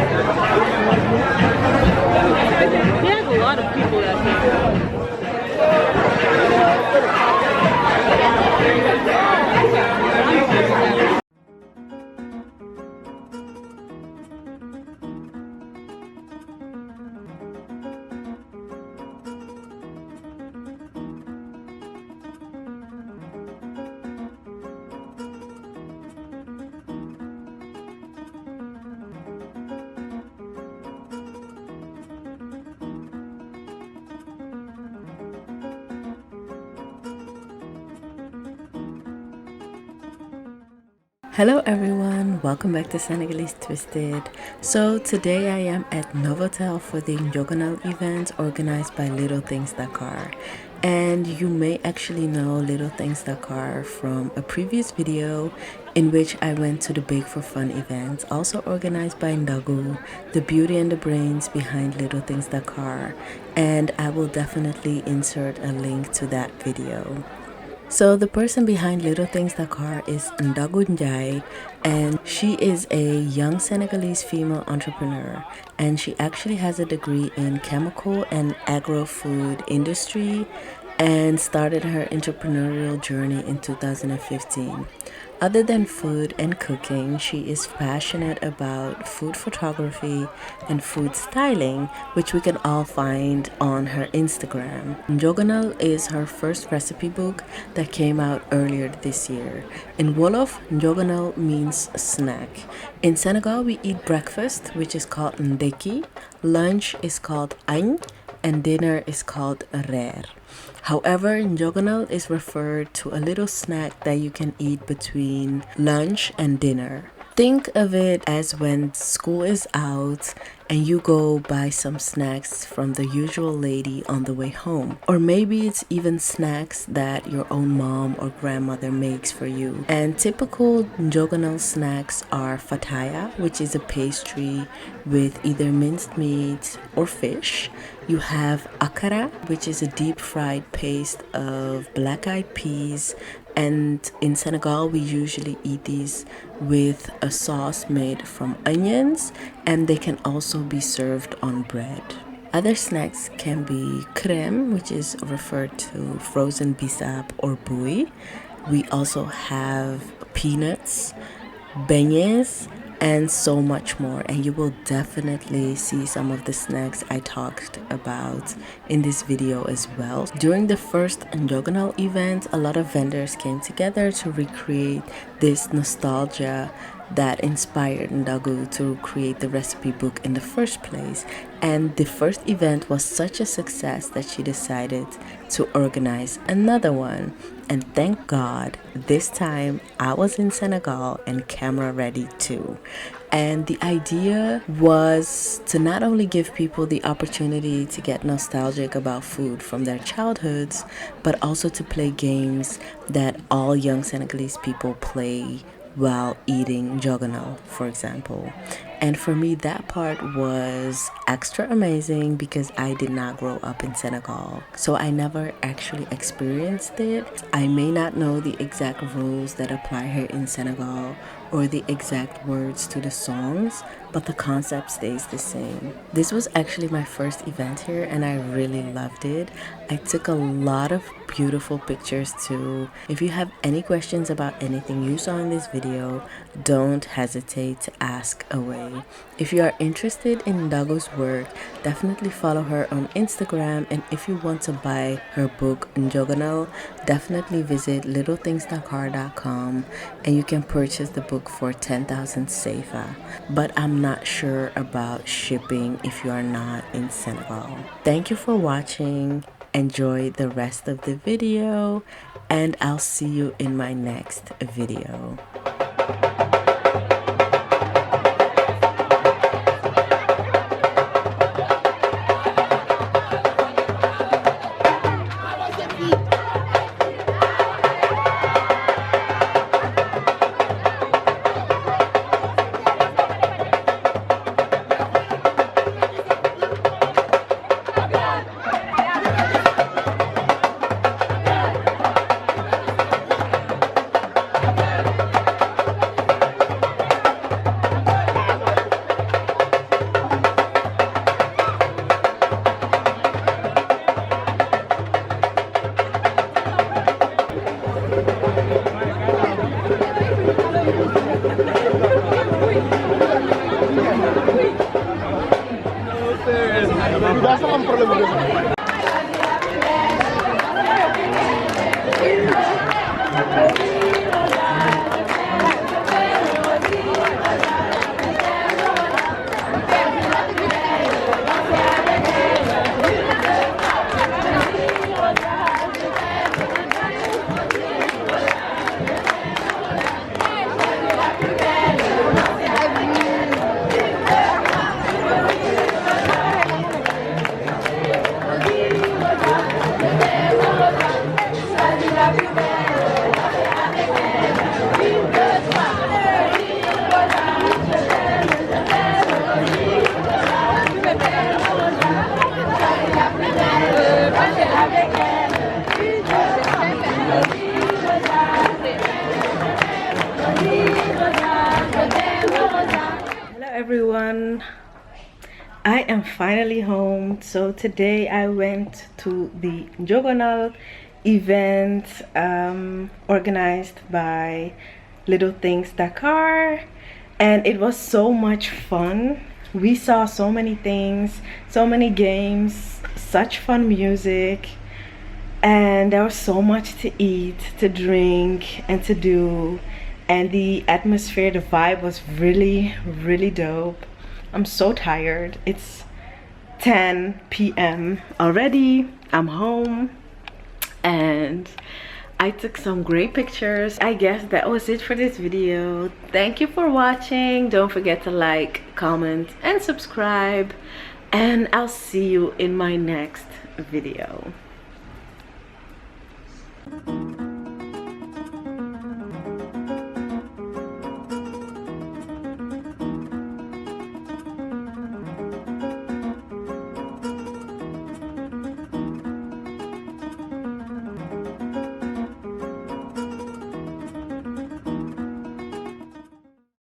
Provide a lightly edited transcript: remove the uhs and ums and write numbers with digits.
There's a lot of people out here. Hello everyone, welcome back to Senegalese Twisted. So today I am at Novotel for the Njogonal event organized by Little Things Dakar. And you may actually know Little Things Dakar from a previous video in which I went to the Bake for Fun event, also organized by Ndagou, the beauty and the brains behind Little Things Dakar. And I will definitely insert a link to that video. So the person behind Little Things Dakar is Ndagou N'diaye, and she is a young Senegalese female entrepreneur, and she actually has a degree in chemical and agro-food industry and started her entrepreneurial journey in 2015. Other than food and cooking, she is passionate about food photography and food styling, which we can all find on her Instagram. Njogonal is her first recipe book that came out earlier this year. In Wolof, Njogonal means snack. In Senegal, we eat breakfast, which is called ndeki, lunch is called añ, and dinner is called reer. However, Njogonal is referred to a little snack that you can eat between lunch and dinner. Think of it as when school is out and you go buy some snacks from the usual lady on the way home. Or maybe it's even snacks that your own mom or grandmother makes for you. And typical Njogonal snacks are fataya, which is a pastry with either minced meat or fish. You have akara, which is a deep fried paste of black-eyed peas. And in Senegal, we usually eat these with a sauce made from onions, and they can also be served on bread. Other snacks can be crème, which is referred to frozen bisap or bouillie. We also have peanuts, beignets, and so much more, and you will definitely see some of the snacks I talked about in this video as well. During the first Njogonal event, a lot of vendors came together to recreate this nostalgia that inspired Ndagou to create the recipe book in the first place. And the first event was such a success that she decided to organize another one. And thank God, this time I was in Senegal and camera ready too. And the idea was to not only give people the opportunity to get nostalgic about food from their childhoods, but also to play games that all young Senegalese people play while eating Njogonal, for example. And for me, that part was extra amazing because I did not grow up in Senegal. So I never actually experienced it. I may not know the exact rules that apply here in Senegal or the exact words to the songs, but the concept stays the same. This was actually my first event here and I really loved it. I took a lot of beautiful pictures too. If you have any questions about anything you saw in this video, don't hesitate to ask away. If you are interested in Ndagou's work, definitely follow her on Instagram, and if you want to buy her book Njogonal, definitely visit littlethingsdakar.com and you can purchase the book for 10,000 sefa. But I'm not sure about shipping if you are not in Senegal. Thank you for watching. Enjoy the rest of the video and I'll see you in my next video. Hello everyone, I am finally home. So today I went to the Njogonal event organized by Little Things Dakar, and it was so much fun. We saw so many things, so many games, such fun music, and there was so much to eat, to drink, and to do. And the atmosphere, the vibe was really dope. I'm so tired. It's 10 p.m. already. I'm home and I took some great pictures. I guess that was it for this video. Thank you for watching. Don't forget to like, comment, and subscribe. And I'll see you in my next video.